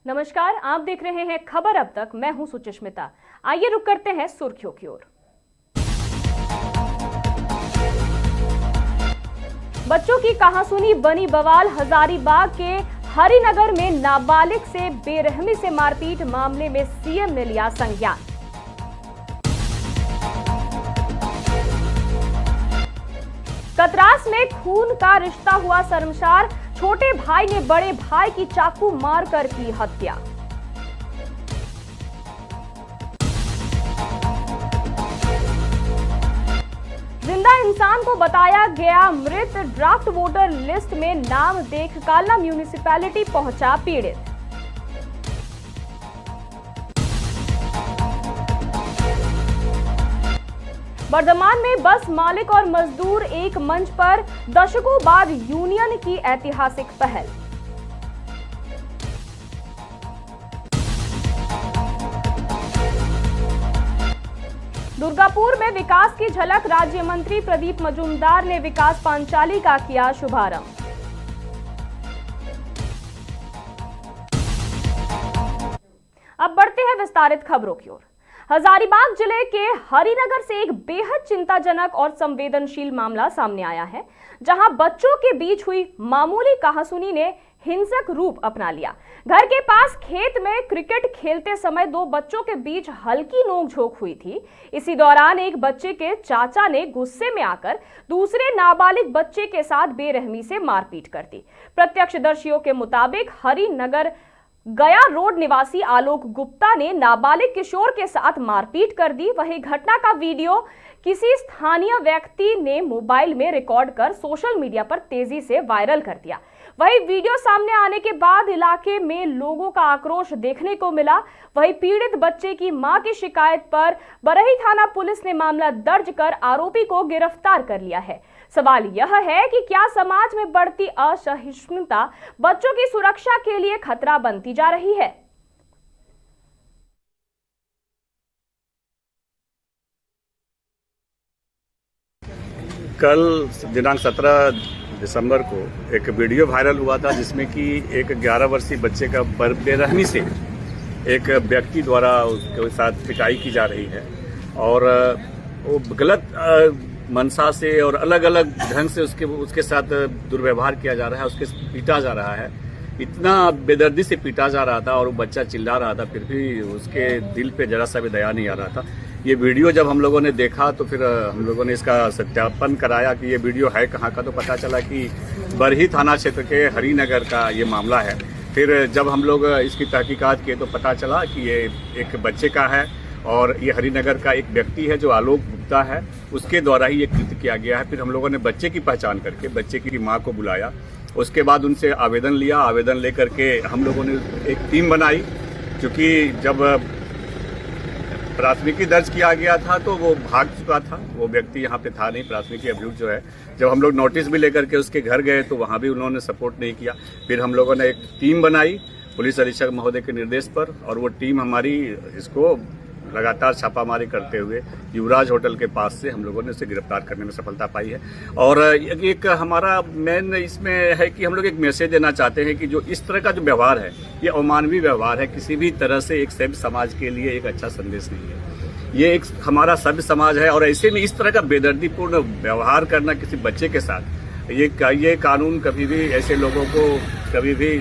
नमस्कार, आप देख रहे हैं खबर अब तक। मैं हूं सुचिस्मिता। आइए रुक करते हैं सुर्खियों की ओर। बच्चों की कहासुनी बनी बवाल। हजारीबाग के हरिनगर में नाबालिग से बेरहमी से मारपीट मामले में सीएम ने लिया संज्ञान। कतरास में खून का रिश्ता हुआ शर्मसार। छोटे भाई ने बड़े भाई की चाकू मारकर की हत्या। जिंदा इंसान को बताया गया मृत। ड्राफ्ट वोटर लिस्ट में नाम देख कालना म्यूनिसिपैलिटी पहुंचा पीड़ित। वर्धमान में बस मालिक और मजदूर एक मंच पर। दशकों बाद यूनियन की ऐतिहासिक पहल। दुर्गापुर में विकास की झलक। राज्य मंत्री प्रदीप मजूमदार ने विकास पांचाली का किया शुभारंभ। अब बढ़ते हैं विस्तारित खबरों की ओर। हजारीबाग जिले के हरिनगर से एक बेहद चिंताजनक और संवेदनशील मामला सामने आया है, जहां बच्चों के बीच हुई मामूली कहासुनी ने हिंसक रूप अपना लिया। घर के पास खेत में क्रिकेट खेलते समय दो बच्चों के बीच हल्की नोकझोंक हुई थी। इसी दौरान एक बच्चे के चाचा ने गुस्से में आकर दूसरे नाबालिग बच्चे के साथ बेरहमी से मारपीट कर दी। प्रत्यक्षदर्शियों के मुताबिक हरिनगर गया रोड निवासी आलोक गुप्ता ने नाबालिग किशोर के साथ मारपीट कर दी। वही घटना का वीडियो किसी स्थानीय व्यक्ति ने मोबाइल में रिकॉर्ड कर सोशल मीडिया पर तेजी से वायरल कर दिया। वही वीडियो सामने आने के बाद इलाके में लोगों का आक्रोश देखने को मिला। वही पीड़ित बच्चे की मां की शिकायत पर बरही थाना पुलिस ने मामला दर्ज कर आरोपी को गिरफ्तार कर लिया है। सवाल यह है कि क्या समाज में बढ़ती असहिष्णुता बच्चों की सुरक्षा के लिए खतरा बनती जा रही है? कल दिनांक 17 दिसंबर को एक वीडियो वायरल हुआ था, जिसमें कि एक 11 वर्षीय बच्चे का बेरहमी से एक व्यक्ति द्वारा उसके साथ पिटाई की जा रही है और वो गलत मंशा से और अलग अलग ढंग से उसके साथ दुर्व्यवहार किया जा रहा है, उसके पीटा जा रहा है। इतना बेदर्दी से पीटा जा रहा था और वो बच्चा चिल्ला रहा था, फिर भी उसके दिल पे जरा सा भी दया नहीं आ रहा था। ये वीडियो जब हम लोगों ने देखा तो फिर हम लोगों ने इसका सत्यापन कराया कि ये वीडियो है कहाँ का, तो पता चला कि बरही थाना क्षेत्र के हरिनगर का ये मामला है। फिर जब हम लोग इसकी तहकीकात किए तो पता चला कि ये एक बच्चे का है और ये हरिनगर का एक व्यक्ति है जो आलोक गुप्ता है, उसके द्वारा ही ये कृत्य किया गया है। फिर हम लोगों ने बच्चे की पहचान करके बच्चे की माँ को बुलाया, उसके बाद उनसे आवेदन लिया। आवेदन लेकर के हम लोगों ने एक टीम बनाई, क्योंकि जब प्राथमिकी दर्ज किया गया था तो वो भाग चुका था, वो व्यक्ति यहाँ पे था नहीं। प्राथमिकी अभियुक्त जो है, जब हम लोग नोटिस भी लेकर के उसके घर गए तो वहाँ भी उन्होंने सपोर्ट नहीं किया। फिर हम लोगों ने एक टीम बनाई पुलिस अधीक्षक महोदय के निर्देश पर, और वो टीम हमारी इसको लगातार छापामारी करते हुए युवराज होटल के पास से हम लोगों ने उसे गिरफ्तार करने में सफलता पाई है। और एक हमारा मेन इसमें है कि हम लोग एक मैसेज देना चाहते हैं कि जो इस तरह का जो व्यवहार है, ये अमानवीय व्यवहार है, किसी भी तरह से एक सभ्य समाज के लिए एक अच्छा संदेश नहीं है। ये एक हमारा सभ्य समाज है और ऐसे में इस तरह का बेदर्दीपूर्ण व्यवहार करना किसी बच्चे के साथ, ये कानून कभी भी ऐसे लोगों को कभी भी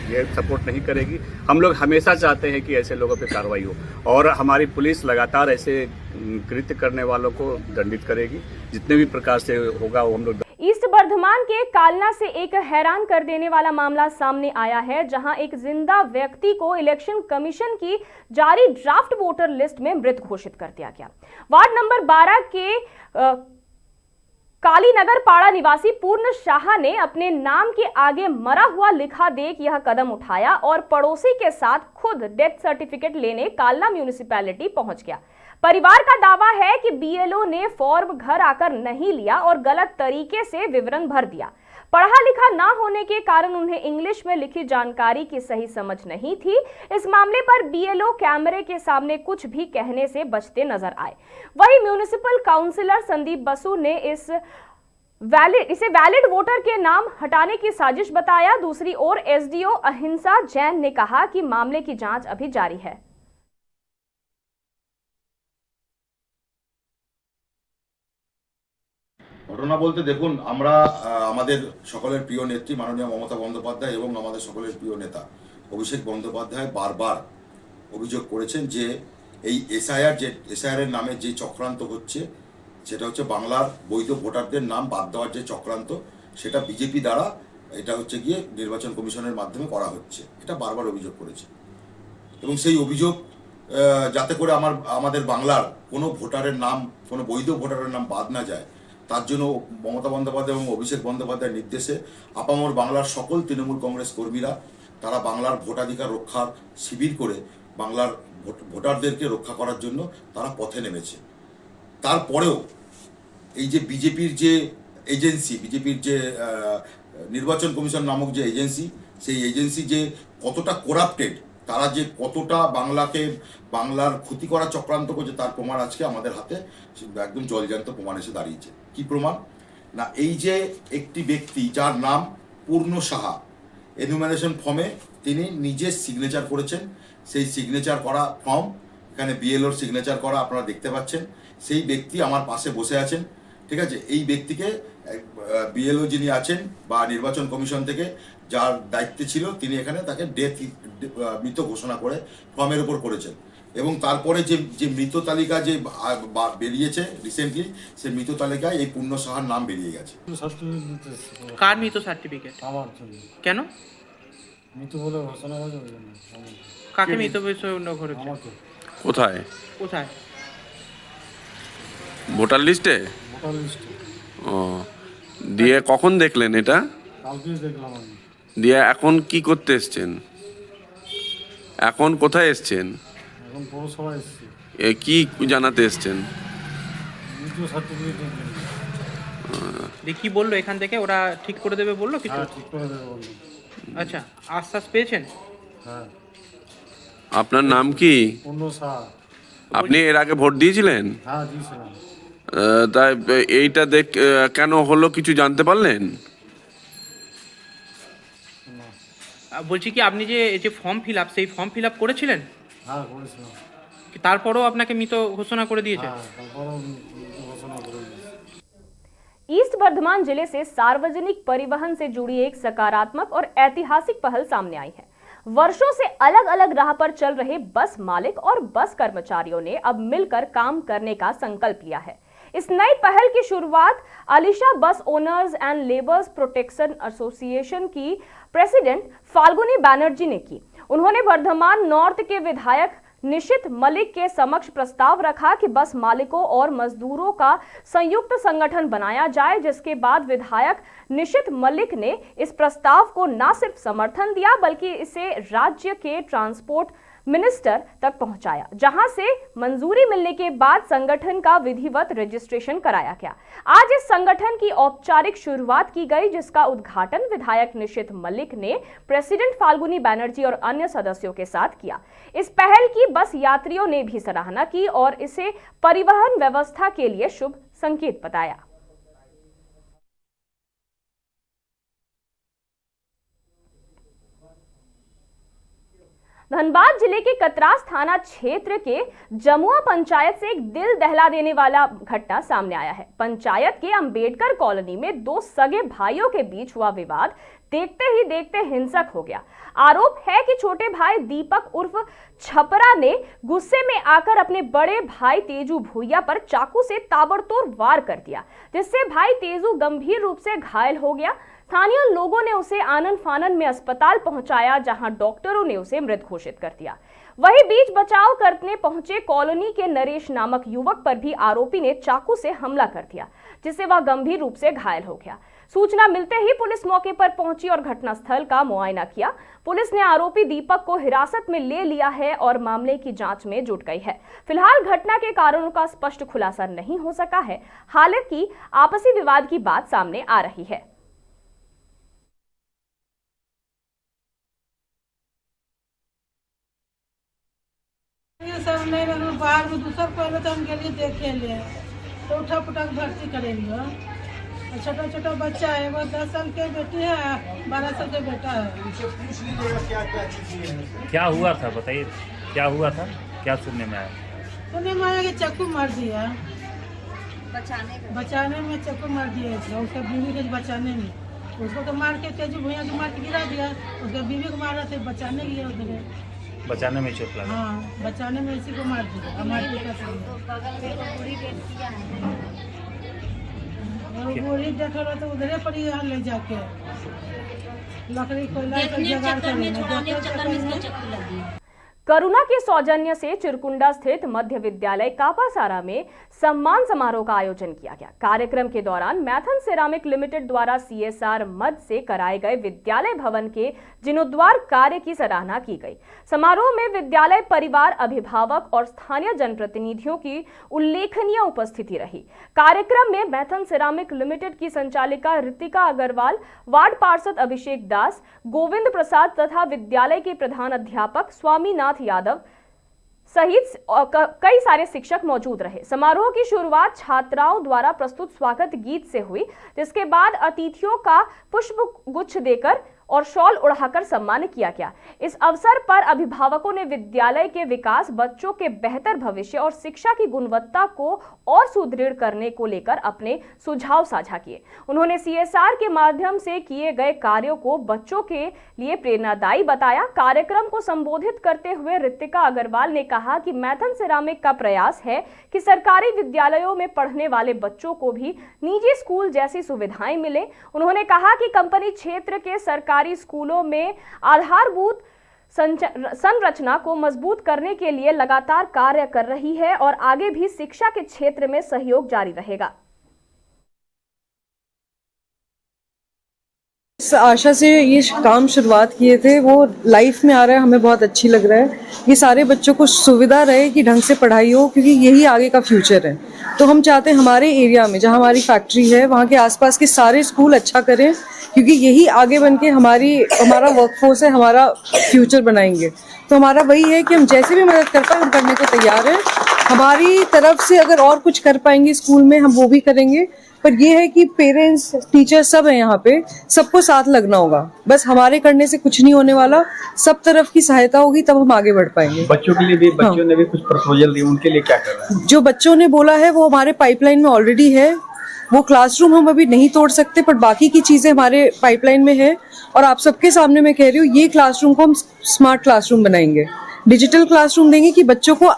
ये सपोर्ट नहीं करेगी। हम लोग हमेशा चाहते हैं कि ऐसे लोगों पे कार्रवाई हो और हमारी पुलिस लगातार ऐसे कृत्य करने वालों को दंडित करेगी, जितने भी प्रकार से होगा वो हम लोग। ईस्ट बर्धमान के कालना से एक हैरान कर देने वाला मामला सामने आया है, जहां एक जिंदा व्यक्ति को इलेक्शन कमीशन की जारी ड्राफ्ट वोटर लिस्ट में मृत घोषित कर दिया गया। वार्ड नंबर 12 के कालीनगर पाड़ा निवासी पूर्ण शाह ने अपने नाम के आगे मरा हुआ लिखा देख यह कदम उठाया और पड़ोसी के साथ खुद डेथ सर्टिफिकेट लेने कालना म्यूनिसिपैलिटी पहुंच गया। परिवार का दावा है कि बीएलओ ने फॉर्म घर आकर नहीं लिया और गलत तरीके से विवरण भर दिया। पढ़ा लिखा ना होने के कारण उन्हें इंग्लिश में लिखी जानकारी की सही समझ नहीं थी। इस मामले पर बीएलओ कैमरे के सामने कुछ भी कहने से बचते नजर आए। वहीं म्युनिसिपल काउंसिलर संदीप बसु ने इस इसे वैलिड वोटर के नाम हटाने की साजिश बताया। दूसरी ओर एसडीओ अहिंसा जैन ने कहा कि मामले की जांच अभी जारी है। ঘটনা বলতে দেখুন, আমরা আমাদের সকলের প্রিয় নেত্রী মাননীয় মমতা বন্দ্যোপাধ্যায় এবং আমাদের সকলের প্রিয় নেতা অভিষেক বন্দ্যোপাধ্যায় বারবার অভিযোগ করেছেন যে এই এসআইআর এর নামে যে চক্রান্ত হচ্ছে, সেটা হচ্ছে বাংলার বৈধ ভোটারদের নাম বাদ দেওয়ার যে চক্রান্ত, সেটা বিজেপি দ্বারা এটা হচ্ছে গিয়ে নির্বাচন কমিশনের মাধ্যমে করা হচ্ছে। এটা বারবার অভিযোগ করেছে এবং সেই অভিযোগ যাতে করে আমাদের বাংলার কোনো ভোটারের নাম, কোনো বৈধ ভোটারের নাম বাদ না যায়, তার জন্য মমতা বন্দ্যোপাধ্যায় এবং অভিষেক বন্দ্যোপাধ্যায়ের নির্দেশে আপামর বাংলার সকল তৃণমূল কংগ্রেস কর্মীরা তারা বাংলার ভোটাধিকার রক্ষার শিবির করে বাংলার ভোটারদেরকে রক্ষা করার জন্য তারা পথে নেমেছে। তারপরেও এই যে বিজেপির যে এজেন্সি, বিজেপির যে নির্বাচন কমিশন নামক যে এজেন্সি, সেই এজেন্সি যে কতটা করাপ্টেড, তারা যে কতটা বাংলার ক্ষতি করা চক্রান্ত করছে, তার প্রমাণ আজকে আমাদের হাতে একদম জলজ্যান্ত প্রমাণ এসে দাঁড়িয়েছে। কি প্রমাণ? না, এই যে একটি ব্যক্তি যার নাম পূর্ণ সাহা, এনুমারেশন ফর্মে তিনি নিজে সিগনেচার করেছেন। সেই সিগনেচার করা ফর্ম, এখানে বিএলওর সিগনেচার করা আপনারা দেখতে পাচ্ছেন। সেই ব্যক্তি আমার পাশে বসে আছেন, ঠিক আছে। এই ব্যক্তিকে বিএলও যিনি আছেন বা নির্বাচন কমিশন থেকে যার দায়িত্বে ছিল, তিনি এখানে তাকে মৃত ঘোষণা করে ফর্মের উপর করেছেন। এবং তারপরে যে মৃত তালিকা যে বেরিয়েছে রিসেন্টলি, সেই মৃত তালিকায় এই পূর্ণ সাহার নাম বেরিয়ে গেছে। কার মৃত সার্টিফিকেট? আমার জন্য। কেন মৃত বলে ঘোষণা হয়েছে? কাকে মৃত বিষয় অন্য করেছে? আমাকে। কোথায়? কোথায়? ভোটার লিস্টে? ভোটার লিস্টে। ও, দিয়ে কখন দেখলেন এটা? কালকে দেখলাম আমি। দিয়ে এখন কি করতে এসছেন? এখন কোথায় এসছেন? এখন পৌরসভা এসেছি। কি জানাতে এসছেন? মৃত সার্টিফিকেট। কি বললো এখান থেকে? ওরা ঠিক করে দেবে বললো কিছু? হ্যাঁ, ঠিক করে দেবে বললো। আচ্ছা, আশ্বাস পেয়েছেন? হ্যাঁ। আপনার নাম কি? পূর্ণ সাহা। আপনি এর আগে ভোট দিয়েছিলেন? হ্যাঁ, দিয়েছিলাম। তাই এইটা কেন হলো কিছু জানতে পারলেন? বলছি কি, আপনি যে এই যে ফর্ম ফিল আপ, সেই ফর্ম ফিল আপ করেছিলেন? হ্যাঁ, করেছিলাম। তারপরেও আপনাকে মৃত ঘোষণা করে দিয়েছে? হ্যাঁ, তারপরও ঘোষণা করে দিয়েছে। ईस्ट वर्धमान जिले से सार्वजनिक परिवहन से जुड़ी एक सकारात्मक और ऐतिहासिक पहल सामने आई है। वर्षों से अलग अलग राह पर चल रहे बस मालिक और बस कर्मचारियों ने अब मिलकर काम करने का संकल्प लिया है। इस नई पहल की शुरुआत अलीशा बस owners and labours protection association की प्रेसिडेंट फाल्गुनी बैनर्जी ने की। उन्होंने वर्धमान नॉर्थ के विधायक निशित मलिक के समक्ष प्रस्ताव रखा कि बस मालिकों और मजदूरों का संयुक्त संगठन बनाया जाए, जिसके बाद विधायक निशित मलिक ने इस प्रस्ताव को न सिर्फ समर्थन दिया बल्कि इसे राज्य के ट्रांसपोर्ट मिनिस्टर तक पहुंचाया, जहां से मंजूरी मिलने के बाद संगठन का विधिवत रजिस्ट्रेशन कराया गया। आज इस संगठन की औपचारिक शुरुआत की गई, जिसका उद्घाटन विधायक निशित मलिक ने प्रेसिडेंट फाल्गुनी बैनर्जी और अन्य सदस्यों के साथ किया। इस पहल की बस यात्रियों ने भी सराहना की और इसे परिवहन व्यवस्था के लिए शुभ संकेत बताया। धनबाद जिले के कतरास थाना क्षेत्र के जमुआ पंचायत से एक दिल दहला देने वाला घटना सामने आया है। पंचायत के अंबेडकर कॉलोनी में दो सगे भाइयों के बीच हुआ विवाद देखते ही देखते हिंसक हो गया। आरोप है कि छोटे भाई दीपक उर्फ छपरा ने गुस्से में आकर अपने बड़े भाई तेजू भुइया पर चाकू से ताबड़तोड़ वार कर दिया, जिससे भाई तेजू गंभीर रूप से घायल हो गया। स्थानीय लोगों ने उसे आनन फानन में अस्पताल पहुंचाया, जहां डॉक्टरों ने उसे मृत घोषित कर दिया। वहीं बीच बचाव करने पहुंचे कॉलोनी के नरेश नामक युवक पर भी आरोपी ने चाकू से हमला कर दिया, जिससे वह गंभीर रूप से घायल हो गया। सूचना मिलते ही पुलिस मौके पर पहुंची और घटनास्थल का मुआयना किया। पुलिस ने आरोपी दीपक को हिरासत में ले लिया है और मामले की जांच में जुट गई है। फिलहाल घटना के कारणों का स्पष्ट खुलासा नहीं हो सका है, हालांकि आपसी विवाद की बात सामने आ रही है। सब नहीं बाहर में दूसर पहले तो हम गए देखे ले तो उठा पुटक भर्ती करेंगे छोटा छोटा बच्चा है, वो 10 साल के बेटी है, 12 साल के बेटा है। क्या हुआ था बताइए, क्या हुआ था, क्या सुनने में आया? सुनने में आया कि चाकू मार दिया, बचाने में चाकू मार दिया इसको, उसका बीवी को बचाने में। उसको तो मार के तेजू भैया को मार के गिरा दिया, उसका बीवी को मारा थे, बचाने गया उधर। बचाने में चोट लगा? हाँ, बचाने में इसी को मार दिया, हमारे बेटा से। और बूढ़ी डेथ हो रहा तो उधरे पड़ी यहाँ ले जाके लकड़ी कोयला का जुगाड़ करने। करुणा के सौजन्य से चिरकुंडा स्थित मध्य विद्यालय कापासारा में सम्मान समारोह का आयोजन किया गया। कार्यक्रम के दौरान मैथन सेरामिक लिमिटेड द्वारा CSR मद से कराए गए विद्यालय भवन के जीर्णोद्धार कार्य की सराहना की गई। समारोह में विद्यालय परिवार, अभिभावक और स्थानीय जनप्रतिनिधियों की उल्लेखनीय उपस्थिति रही। कार्यक्रम में मैथन सेरामिक लिमिटेड की संचालिका ऋतिका अग्रवाल, वार्ड पार्षद अभिषेक दास, गोविंद प्रसाद तथा विद्यालय के प्रधान अध्यापक स्वामीनाथ यादव सहित कई सारे शिक्षक मौजूद रहे। समारोह की शुरुआत छात्राओं द्वारा प्रस्तुत स्वागत गीत से हुई, जिसके बाद अतिथियों का पुष्प गुच्छ देकर और शॉल उड़ाकर सम्मान किया गया। इस अवसर पर अभिभावकों ने विद्यालय के विकास, बच्चों के बेहतर भविष्य और शिक्षा की गुणवत्ता को और सुदृढ़ करने को लेकर अपने सुझाव साझा किए। उन्होंने CSR के माध्यम से किए गए कार्यों को बच्चों के लिए प्रेरणादायी बताया। कार्यक्रम को संबोधित करते हुए ऋतिका अग्रवाल ने कहा कि मैथन सेरामिक का प्रयास है कि सरकारी विद्यालयों में पढ़ने वाले बच्चों को भी निजी स्कूल जैसी सुविधाएं मिले। उन्होंने कहा कि कंपनी क्षेत्र के सरकारी स्कूलों में आधारभूत संरचना को मजबूत करने के लिए लगातार कार्य कर रही है और आगे भी शिक्षा के क्षेत्र में सहयोग जारी रहेगा। इस आशा से ये काम शुरुआत किए थे, वो लाइफ में आ रहा है, हमें बहुत अच्छी लग रहा है। ये सारे बच्चों को सुविधा रहे कि ढंग से पढ़ाई हो, क्योंकि यही आगे का फ्यूचर है। तो हम चाहते हैं हमारे एरिया में जहाँ हमारी फैक्ट्री है वहाँ के आसपास के सारे स्कूल अच्छा करें, क्योंकि यही आगे बन के हमारा वर्कफोर्स है, हमारा फ्यूचर बनाएंगे। तो हमारा वही है कि हम जैसे भी मदद कर पाए हम करने को तैयार हैं। हमारी तरफ से अगर और कुछ कर पाएंगे स्कूल में हम वो भी करेंगे, पर ये है कि पेरेंट्स, टीचर सब हैं यहाँ पे, सबको साथ लगना होगा। बस हमारे करने से कुछ नहीं होने वाला, सब तरफ की सहायता होगी तब हम आगे बढ़ पाएंगे। बच्चों के लिए भी बच्चों ने भी कुछ प्रपोजल दिए, उनके लिए क्या कर रहे हैं? जो बच्चों ने बोला है वो हमारे पाइपलाइन में ऑलरेडी है। वो क्लासरूम हम अभी नहीं तोड़ सकते, पर बाकी की चीजें हमारे पाइपलाइन में है। और आप सबके सामने मैं कह रही हूँ, ये क्लासरूम को हम स्मार्ट क्लासरूम बनाएंगे, डिजिटल क्लासरूम देंगे कि बच्चों को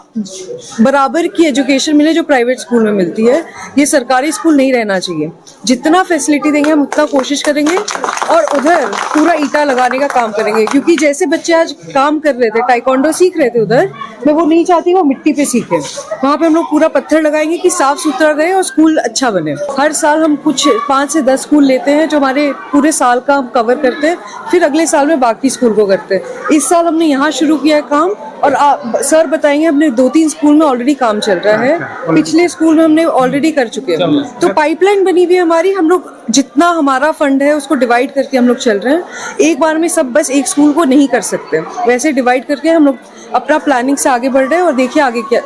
बराबर की एजुकेशन मिले जो प्राइवेट स्कूल में मिलती है। ये सरकारी स्कूल नहीं रहना चाहिए। जितना फैसिलिटी देंगे हम उतना कोशिश करेंगे और उधर पूरा ईटा लगाने का काम करेंगे, क्योंकि जैसे बच्चे आज काम कर रहे थे, टाइकोंडो सीख रहे थे उधर, मैं वो नहीं चाहती वो मिट्टी पे सीखे। वहाँ पे हम लोग पूरा पत्थर लगाएंगे कि साफ सुथरा रहे और स्कूल अच्छा बने। हर साल हम कुछ 5 से 10 स्कूल लेते हैं जो हमारे पूरे साल का हम कवर करते हैं, फिर अगले साल में बाकी स्कूल को करते हैं। इस साल हमने यहाँ शुरू किया है काम, और सर बताएंगे अपने 2-3 स्कूल में ऑलरेडी काम चल रहा है। पिछले स्कूल में हमने ऑलरेडी कर चुके हैं। तो पाइपलाइन बनी हुई है हमारी। हम लोग जितना हमारा फंड है उसको डिवाइड करके हम लोग चल रहे हैं। एक बार में सब बस एक स्कूल को नहीं कर सकते, वैसे डिवाइड करके हम लोग अपना प्लानिंग से आगे बढ़ रहे हैं। और देखिए आगे क्या,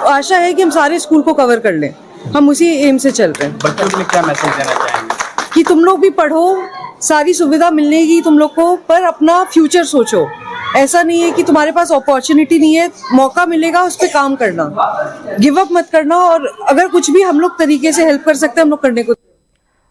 आशा है कि हम सारे स्कूल को कवर कर लें। हम उसी एम से चल रहे हैं। बच्चों के लिए क्या मैसेज देना चाहेंगे? कि तुम लोग भी पढ़ो, सारी सुविधा मिलेगी तुम लोग को, पर अपना फ्यूचर सोचो। ऐसा नहीं है कि तुम्हारे पास अपॉर्चुनिटी नहीं है, मौका मिलेगा उस पर काम करना, गिव अप मत करना। और अगर कुछ भी हम लोग तरीके से हेल्प कर सकते हैं हम लोग करने को।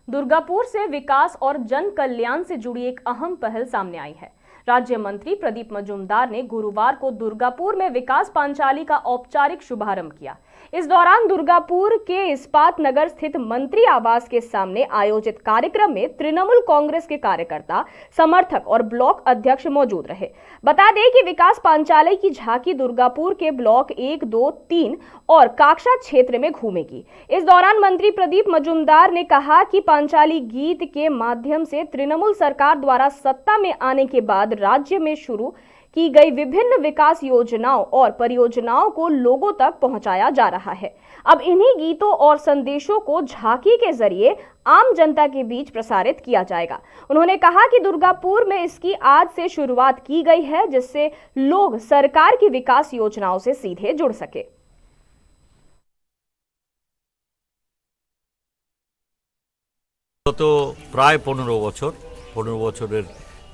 दुर्गापुर से विकास और जन कल्याण से जुड़ी एक अहम पहल सामने आई है। राज्य मंत्री प्रदीप मजूमदार ने गुरुवार को दुर्गापुर में विकास पांचाली का औपचारिक शुभारंभ किया। इस दौरान दुर्गापुर के इस्पात नगर स्थित मंत्री आवास के सामने आयोजित कार्यक्रम में तृणमूल कांग्रेस के कार्यकर्ता, समर्थक और ब्लॉक अध्यक्ष मौजूद रहे। बता दें कि विकास पांचाली की झांकी दुर्गापुर के ब्लॉक 1, 2, 3 और काक्षा क्षेत्र में घूमेगी। इस दौरान मंत्री प्रदीप मजूमदार ने कहा कि पांचाली गीत के माध्यम से तृणमूल सरकार द्वारा सत्ता में आने के बाद राज्य में शुरू की गई विभिन्न विकास योजनाओं और परियोजनाओं को लोगों तक पहुंचाया जा रहा है। अब इन्हीं गीतों और संदेशों को झांकी के जरिए आम जनता के बीच प्रसारित किया जाएगा। उन्होंने कहा कि दुर्गापुर में इसकी आज से शुरुआत की गई है, जिससे लोग सरकार की विकास योजनाओं से सीधे जुड़ सके। গত প্রায় 15 বছরের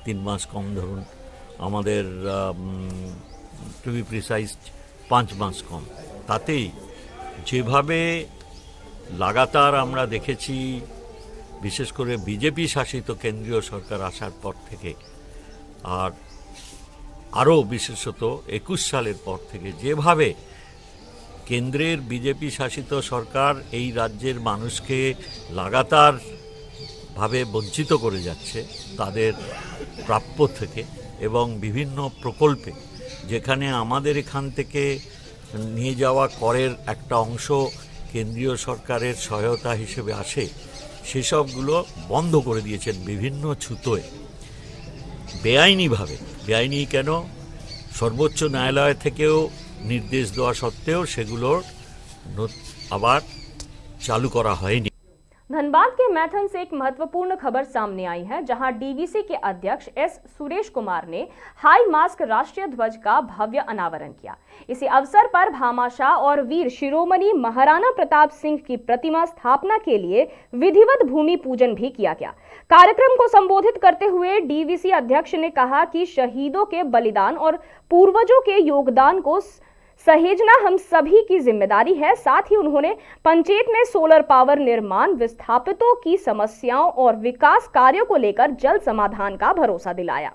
3 মাস কম ধরুন, আমাদের টু বি প্রিসাইজ 5 মাস কম। তাতেই যেভাবে লাগাতার আমরা দেখেছি, বিশেষ করে বিজেপি শাসিত কেন্দ্রীয় সরকার আসার পর থেকে, আর আরও বিশেষত 21 সালের পর থেকে যেভাবে কেন্দ্রের বিজেপি শাসিত সরকার এই রাজ্যের মানুষকে লাগাতার ভাবে বঞ্চিত করে যাচ্ছে তাদের প্রাপ্য থেকে, এবং বিভিন্ন প্রকল্পে যেখানে আমাদের এখান থেকে নিয়ে যাওয়া করের একটা অংশ কেন্দ্রীয় সরকারের সহায়তা হিসেবে আসে, সেসবগুলো বন্ধ করে দিয়েছেন বিভিন্ন ছুতোয় বেআইনিভাবে। বেআইনি কেন, সর্বোচ্চ ন্যায়ালয় থেকেও নির্দেশ দেওয়া সত্ত্বেও সেগুলোর আবার চালু করা হয়নি। धनबाद के मैथन से एक महत्वपूर्ण खबर सामने आई है, जहां डीवीसी के अध्यक्ष एस सुरेश कुमार ने हाई मास्क राष्ट्रीय ध्वज का भव्य अनावरण किया। इसी अवसर पर भामाशाह और वीर शिरोमणि महाराणा प्रताप सिंह की प्रतिमा स्थापना के लिए विधिवत भूमि पूजन भी किया गया। कार्यक्रम को संबोधित करते हुए डीवीसी अध्यक्ष ने कहा कि शहीदों के बलिदान और पूर्वजों के योगदान को सहेजना हम सभी की जिम्मेदारी है। साथ ही उन्होंने पंचायत में सोलर पावर निर्माण, विस्थापितों की समस्याओं और विकास कार्यों को लेकर जल्द समाधान का भरोसा दिलाया।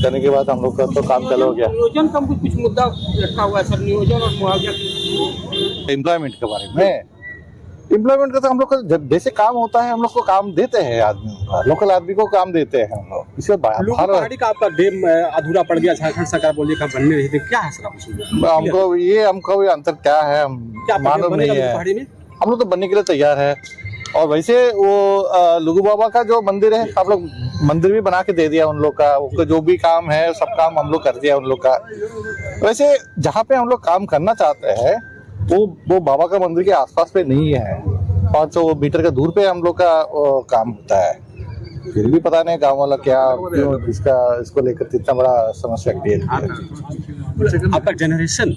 करने के बाद हम लोग का तो काम चालू हो गया। नियोजन का कुछ मुद्दा रखा हुआ है सर, नियोजन और मुआवजा एम्प्लॉयमेंट के बारे में। एम्प्लॉयमेंट का तो हम लोग का जैसे काम होता है हम लोग को काम देते हैं, आदमी लोकल आदमी को काम देते हैं हम लोग। इससे पहाड़ी का आपका डैम अधूरा पड़ गया, झारखंड सरकार बोलिए का बनने रही थी, क्या है सर? हमको ये अंतर क्या है, हम मालूम नहीं है। पहाड़ी में हम लोग तो बनने के लिए तैयार है। और वैसे वो लुगु बाबा का जो मंदिर है, हम लोग मंदिर भी बना के दे दिया उन लोग का। उनका जो भी काम है सब काम हम लोग कर दिया उन लोग का। वैसे जहाँ पे हम लोग काम करना चाहते हैं वो बाबा का मंदिर के आसपास पे नहीं है, 500 मीटर का दूर पे हम लोग का काम होता है। फिर भी पता नहीं गांव वाला क्यों इसको लेकर इतना बड़ा समस्या क्रिएट किया। आपका जनरेशन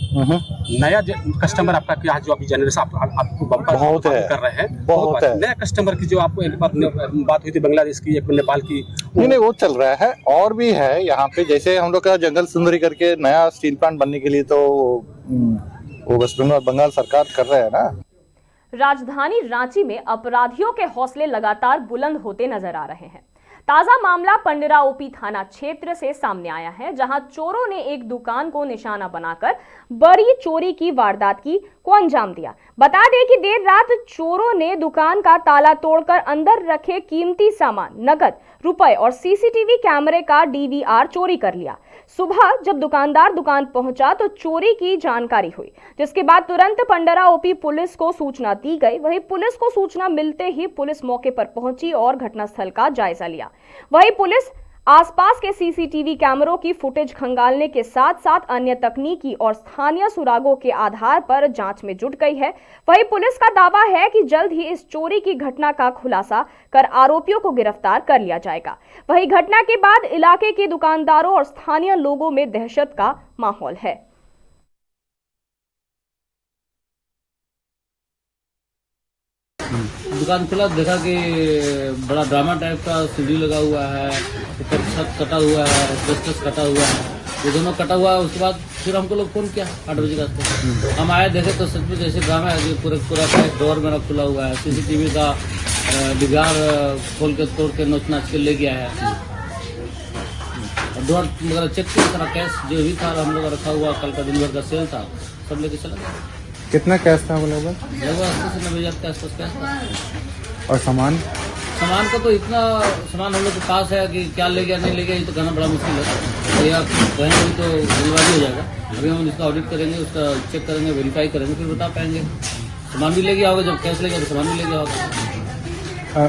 नया कस्टमर आपका क्या, जो अभी जनरेशन आपको बहुत है, कर रहे हैं, बहुत है। नया कस्टमर की जो आपको बात हुई थी बांग्लादेश की, एक नेपाल की, नहीं वो चल रहा है। और भी है यहाँ पे, जैसे हम लोग का जंगल सुंदरी करके नया स्टील प्लांट बनने के लिए तो वो वेस्ट बंगाल सरकार कर रहे हैं ना। राजधानी रांची में अपराधियों के हौसले लगातार बुलंद होते नजर आ रहे हैं। ताजा मामला पंडरा ओपी थाना क्षेत्र से सामने आया है, जहां चोरों ने एक दुकान को निशाना बनाकर बड़ी चोरी की वारदात को अंजाम दिया। बता दें कि देर रात चोरों ने दुकान का ताला तोड़कर अंदर रखे कीमती सामान, नकद, रुपए और सीसीटीवी कैमरे का डीवीआर चोरी कर लिया। सुबह जब दुकानदार दुकान पहुंचा तो चोरी की जानकारी हुई, जिसके बाद तुरंत पंडरा ओपी पुलिस को सूचना दी गई। वहीं पुलिस को सूचना मिलते ही पुलिस मौके पर पहुंची और घटनास्थल का जायजा लिया। वहीं पुलिस आसपास के सीसीटीवी कैमरों की फुटेज खंगालने के साथ साथ अन्य तकनीकी और स्थानीय सुरागों के आधार पर जांच में जुट गई है। वहीं पुलिस का दावा है कि जल्द ही इस चोरी की घटना का खुलासा कर आरोपियों को गिरफ्तार कर लिया जाएगा। वहीं घटना के बाद इलाके के दुकानदारों और स्थानीय लोगों में दहशत का माहौल है। दुकान खुला, देखा कि बड़ा ड्रामा टाइप का सीढ़ी लगा हुआ है, ऊपर छत कटा हुआ है, एस्बेस्टस कटा हुआ है, ये दोनों कटा हुआ है। उसके बाद फिर हमको लोग फोन किया 8 बजे का, हम आए देखे तो सच में जैसे ड्रामा है, पूरा डोर मेरा खुला हुआ है, सीसीटीवी का डिगार खोल के तोड़ के नोच नाच के ले गया है। डोर वगैरह चेक किया, सारा कैश जो भी था हम लोग रखा हुआ, कल का दिन भर का सेल था, सब लेके चला गया। कितना कैश था लगभग 80 से 90,000 के आसपास कैश था। और सामान का तो इतना सामान हम लोग के पास है कि क्या ले गया नहीं ले गया ये तो कहना बड़ा मुश्किल है। तो आप कहेंगे तो जल्दबाजी हो जाएगा। अभी हम इसका ऑडिट करेंगे, उसका चेक करेंगे, वेरीफाई करेंगे, फिर बता पाएंगे। सामान भी ले गया होगा, जब कैश ले गया तो सामान भी ले गया होगा।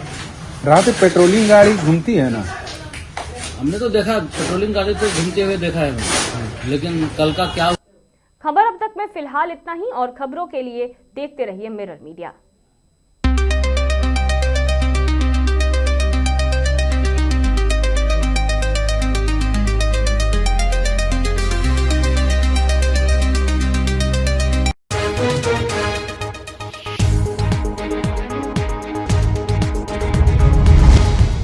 रात पेट्रोलिंग गाड़ी घूमती है ना, हमने तो देखा पेट्रोलिंग गाड़ी तो घूमते हुए देखा है, लेकिन कल का क्या। खबर अब तक में फिलहाल इतना ही, और खबरों के लिए देखते रहिए मिरर मीडिया।